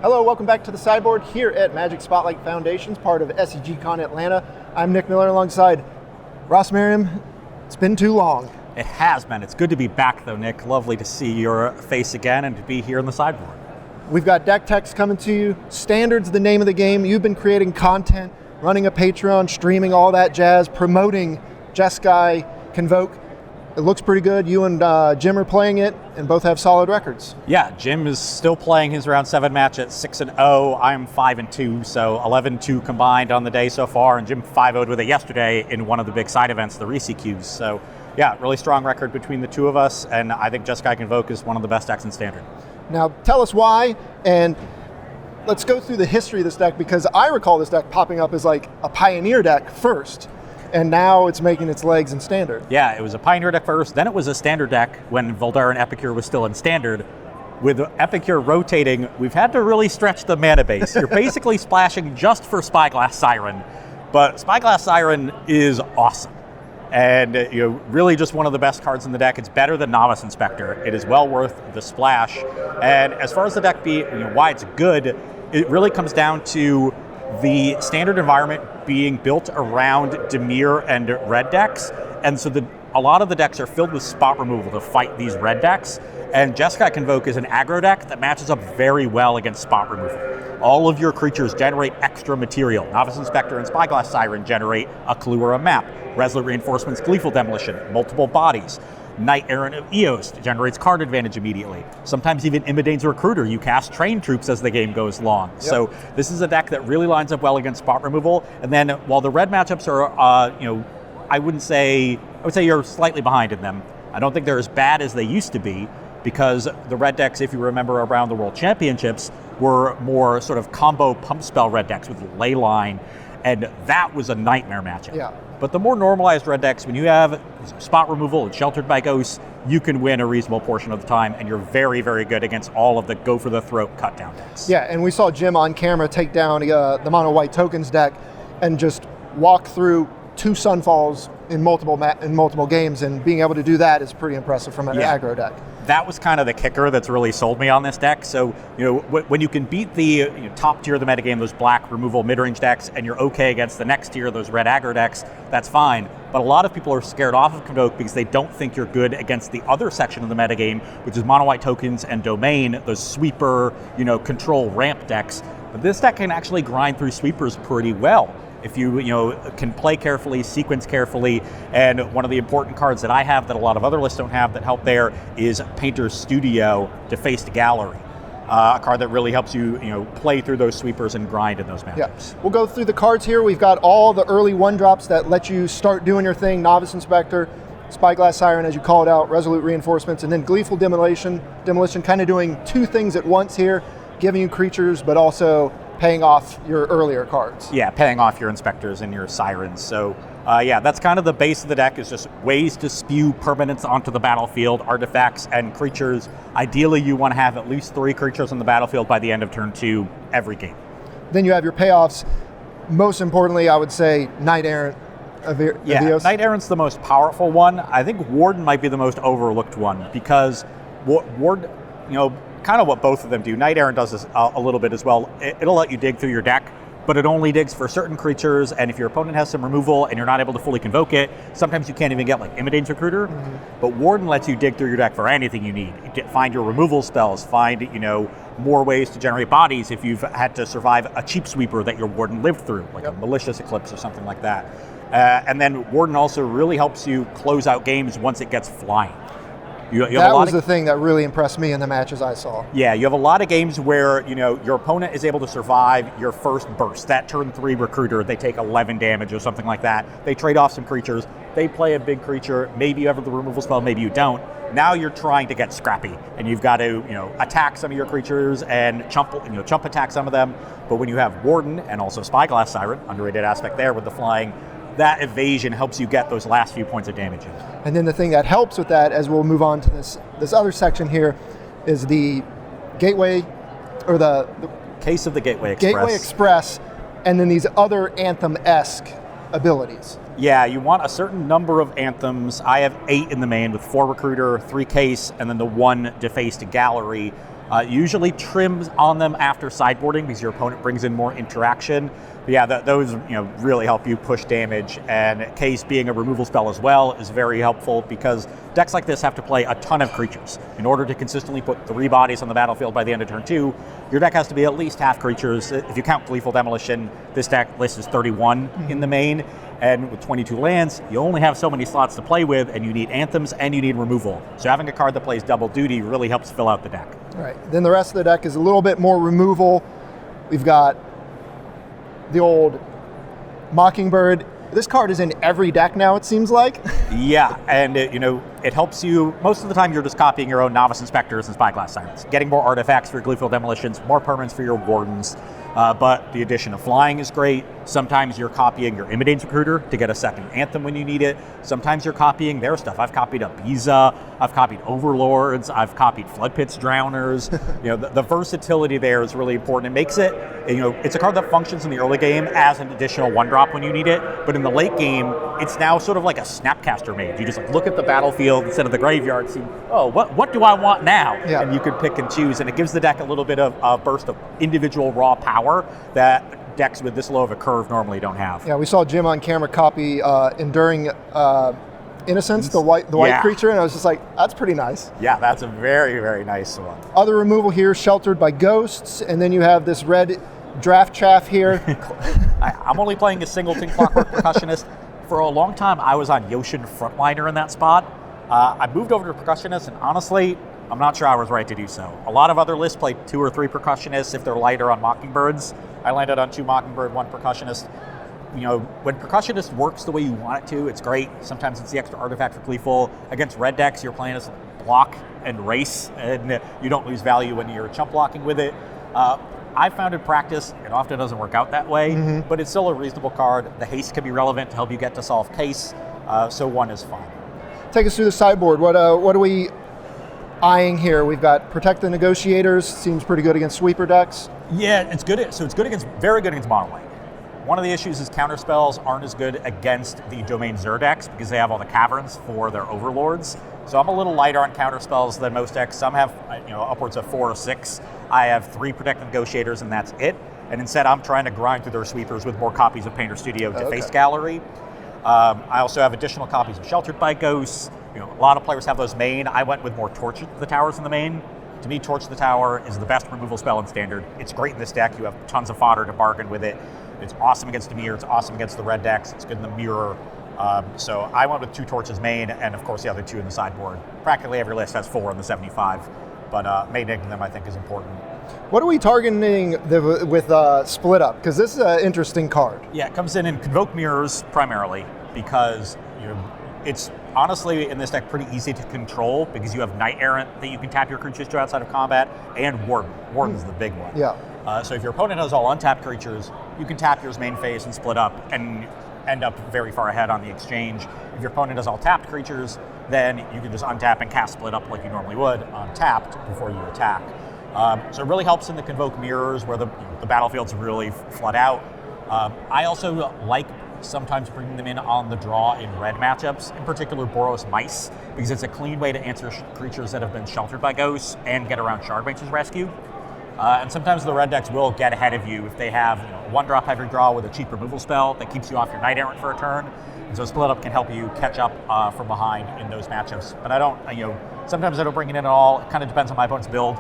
Hello, welcome back to the Sideboard here at Magic Spotlight Foundations, part of SEGCon Atlanta. I'm Nick Miller alongside Ross Merriam. It's been too long. It has been. It's good to be back though, Nick. Lovely to see your face again and to be here in the Sideboard. We've got deck techs coming to you. Standard's the name of the game. You've been creating content, running a Patreon, streaming all that jazz, promoting Jeskai, Convoke. It looks pretty good. You and Jim are playing it, and both have solid records. Yeah, Jim is still playing his round 7 match at 6-0. I'm 5-2, so 11-2 combined on the day so far, and Jim 5-0'd with it yesterday in one of the big side events, the RCQs. So yeah, really strong record between the two of us, and I think Jeskai Convoke is one of the best decks in Standard. Now tell us why, and let's go through the history of this deck, because I recall this deck popping up as like a Pioneer deck first, and now it's making its legs in Standard. Yeah, it was a Pioneer deck first, then it was a Standard deck when Voldaren Epicure was still in Standard. With Epicure rotating, we've had to really stretch the mana base. You're basically splashing just for Spyglass Siren, but Spyglass Siren is awesome. And really just one of the best cards in the deck. It's better than Novice Inspector. It is well worth the splash. And as far as the deck why it's good, it really comes down to the Standard environment being built around Dimir and red decks. And so a lot of the decks are filled with spot removal to fight these red decks. And Jeskai Convoke is an aggro deck that matches up very well against spot removal. All of your creatures generate extra material. Novice Inspector and Spyglass Siren generate a clue or a map. Resolute Reinforcements, Gleeful Demolition, multiple bodies. Knight Errant of Eos generates card advantage immediately. Sometimes even Imidane's Recruiter, you cast Train Troops as the game goes long. Yep. So this is a deck that really lines up well against spot removal. And then while the red matchups are, I would say you're slightly behind in them. I don't think they're as bad as they used to be, because the red decks, if you remember around the World Championships, were more sort of combo pump spell red decks with Leyline, and that was a nightmare matchup. Yeah. But the more normalized red decks, when you have spot removal and Sheltered by Ghosts, you can win a reasonable portion of the time, and you're very, very good against all of the go-for-the-throat cut-down decks. Yeah, and we saw Jim on camera take down the Mono White Tokens deck and just walk through 2 Sunfalls in multiple games, and being able to do that is pretty impressive from an aggro deck. That was kind of the kicker that's really sold me on this deck. So, when you can beat the top tier of the metagame, those black removal mid-range decks, and you're okay against the next tier, those red aggro decks, that's fine. But a lot of people are scared off of Convoke because they don't think you're good against the other section of the metagame, which is Mono White Tokens and Domain, those sweeper, control ramp decks. But this deck can actually grind through sweepers pretty well if you can play carefully, sequence carefully. And one of the important cards that I have that a lot of other lists don't have that help there is Painter's Studio, Defaced Gallery, a card that really helps you play through those sweepers and grind in those matchups. Yeah. We'll go through the cards here. We've got all the early 1-drops that let you start doing your thing: Novice Inspector, Spyglass Siren, as you called out, Resolute Reinforcements, and then Gleeful Demolition, kind of doing 2 things at once here, giving you creatures, but also paying off your earlier cards. Yeah, paying off your Inspectors and your Sirens. So that's kind of the base of the deck, is just ways to spew permanents onto the battlefield, artifacts and creatures. Ideally, you want to have at least 3 creatures on the battlefield by the end of turn 2 every game. Then you have your payoffs. Most importantly, I would say Knight Errant of Eos. Knight Errant's the most powerful one. I think Warden might be the most overlooked one, because Warden, kind of what both of them do. Knight Errant does this a little bit as well. It'll let you dig through your deck, but it only digs for certain creatures, and if your opponent has some removal and you're not able to fully convoke it, sometimes you can't even get like Imidane's Recruiter. Mm-hmm. But Warden lets you dig through your deck for anything you need. Find your removal spells, find more ways to generate bodies if you've had to survive a cheap sweeper that your Warden lived through, like a Malicious Eclipse or something like that. And then Warden also really helps you close out games once it gets flying. That was the thing that really impressed me in the matches I saw. Yeah, you have a lot of games where your opponent is able to survive your first burst. That turn 3 Recruiter, they take 11 damage or something like that. They trade off some creatures. They play a big creature. Maybe you have the removal spell, maybe you don't. Now you're trying to get scrappy, and you've got to attack some of your creatures and chump attack some of them. But when you have Warden and also Spyglass Siren, underrated aspect there with the flying, that evasion helps you get those last few points of damage in. And then the thing that helps with that, as we'll move on to this other section here, is the Gateway, or the Case of the Gateway Express. Gateway Express, and then these other Anthem-esque abilities. Yeah, you want a certain number of Anthems. I have 8 in the main with 4 Recruiter, 3 Case, and then the 1 Defaced Gallery. Usually trims on them after sideboarding because your opponent brings in more interaction. But yeah, those really help you push damage, and Case being a removal spell as well is very helpful because decks like this have to play a ton of creatures. In order to consistently put 3 bodies on the battlefield by the end of turn 2, your deck has to be at least half creatures. If you count Gleeful Demolition, this deck list is 31 in the main, and with 22 lands, you only have so many slots to play with, and you need Anthems and you need removal. So having a card that plays double duty really helps fill out the deck. All right, then the rest of the deck is a little bit more removal. We've got the old Mockingbird. This card is in every deck now, it seems like. Yeah, and it helps you. Most of the time you're just copying your own Novice Inspectors and Spyglass Sirens, getting more artifacts for your Gleeful Demolitions, more permanents for your Wardens, but the addition of flying is great. Sometimes you're copying your Imidane's Recruiter to get a second Anthem when you need it. Sometimes you're copying their stuff. I've copied a Biza, I've copied Overlords, I've copied Flood Pits Drowners. The versatility there is really important. It makes it, it's a card that functions in the early game as an additional 1-drop when you need it, but in the late game, it's now sort of like a Snapcaster mage. You just look at the battlefield instead of the graveyard, see, what do I want now? Yeah. And you can pick and choose, and it gives the deck a little bit of a burst of individual raw power that decks with this low of a curve normally don't have. Yeah, we saw Jim on camera copy Enduring Innocence, the white creature, and I was just like, that's pretty nice. Yeah, that's a very, very nice one. Other removal here, Sheltered by Ghosts, and then you have this red Draft Chaff here. I'm only playing a singleton Clockwork Percussionist. For a long time, I was on Yoshin Frontliner in that spot. I moved over to Percussionist, and honestly, I'm not sure I was right to do so. A lot of other lists play 2 or 3 Percussionists if they're lighter on Mockingbirds. I landed on 2 Mockingbird, 1 Percussionist. When Percussionist works the way you want it to, it's great. Sometimes it's the extra artifact for Gleeful. Against red decks, you're playing as block and race, and you don't lose value when you're chump blocking with it. I've found in practice, it often doesn't work out that way, but it's still a reasonable card. The haste can be relevant to help you get to solve Case, so 1 is fine. Take us through the sideboard. What are we eyeing here? We've got Protect the Negotiators, seems pretty good against sweeper decks. Yeah, it's good. So it's very good against mono white. One of the issues is counterspells aren't as good against the Domain Zur decks because they have all the caverns for their overlords. So I'm a little lighter on counterspells than most decks. Some have upwards of 4 or 6. I have 3 Protect the Negotiators and that's it. And instead I'm trying to grind through their sweepers with more copies of Painter Studio Deface Gallery. I also have additional copies of Sheltered by Ghosts. A lot of players have those main. I went with more Torch the Towers in the main. To me, Torch the Tower is the best removal spell in Standard. It's great in this deck. You have tons of fodder to bargain with it. It's awesome against Dimir. It's awesome against the red decks. It's good in the mirror. So I went with 2 Torches main, and of course the other 2 in the sideboard. Practically every list has 4 in the 75, but maintaining them I think is important. What are we targeting with Split Up? Because this is an interesting card. Yeah, it comes in Convoke Mirrors primarily because it's honestly in this deck pretty easy to control because you have Knight Errant that you can tap your creatures to outside of combat, and Warden. Warden's the big one. Yeah. So if your opponent has all untapped creatures, you can tap yours main phase and split up and end up very far ahead on the exchange. If your opponent has all tapped creatures, then you can just untap and cast Split Up like you normally would, untapped before you attack. So it really helps in the Convoke Mirrors where the battlefields really flood out. I also like sometimes bringing them in on the draw in red matchups, in particular Boros Mice, because it's a clean way to answer creatures that have been sheltered by ghosts and get around Shardmage's Rescue. And sometimes the red decks will get ahead of you if they have 1-drop every draw with a cheap removal spell that keeps you off your Knight Errant for a turn. And so Split Up can help you catch up from behind in those matchups. But I don't, sometimes I don't bring it in at all. It kind of depends on my opponent's build.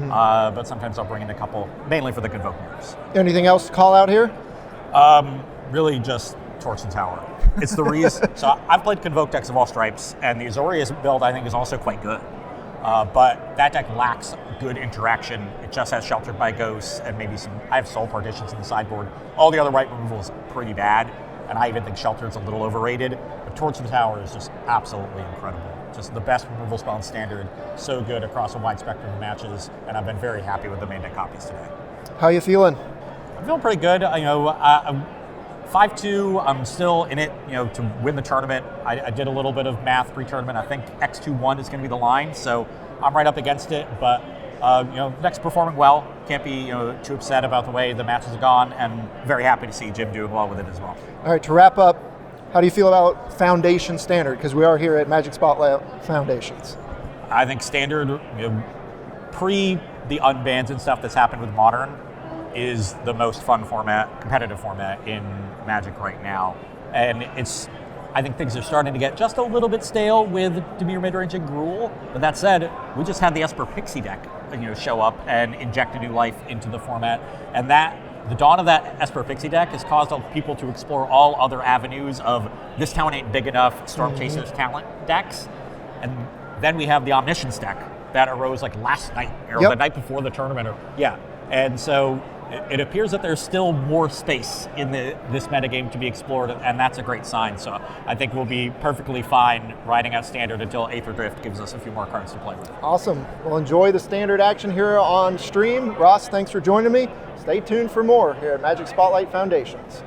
But sometimes I'll bring in a couple, mainly for the Convoke Mirrors. Anything else to call out here? Really just Torch and Tower. It's the reason. So I've played Convoke decks of all stripes, and the Azorius build I think is also quite good. But that deck lacks good interaction. It just has Sheltered by Ghosts and maybe I have Soul Partitions in the sideboard. All the other white removal is pretty bad, and I even think Sheltered's a little overrated. But Torch and Tower is just absolutely incredible. Just the best removal spell in Standard. So good across a wide spectrum of matches, and I've been very happy with the main deck copies today. How you feeling? I'm feeling pretty good. I'm 5-2, I'm still in it, to win the tournament. I did a little bit of math pre-tournament. I think X2-1 is going to be the line, so I'm right up against it. But deck's performing well. Can't be too upset about the way the matches have gone, and very happy to see Jim doing well with it as well. All right, to wrap up, how do you feel about Foundation Standard? Because we are here at Magic Spotlight Foundations. I think Standard, the unbans and stuff that's happened with Modern is the most fun format, competitive format in Magic right now. And I think things are starting to get just a little bit stale with Dimir Midrange and Gruul. But that said, we just had the Esper Pixie deck, show up and inject a new life into the format. And the dawn of that Esper Pixie deck has caused people to explore all other avenues of this town ain't big enough, Storm Chasers talent decks. And then we have the Omniscience deck that arose like last night, or the night before the tournament. And so it appears that there's still more space in this metagame to be explored, and that's a great sign. So I think we'll be perfectly fine riding out Standard until Aether Drift gives us a few more cards to play with. Awesome. Well, enjoy the Standard action here on stream. Ross, thanks for joining me. Stay tuned for more here at Magic Spotlight Foundations.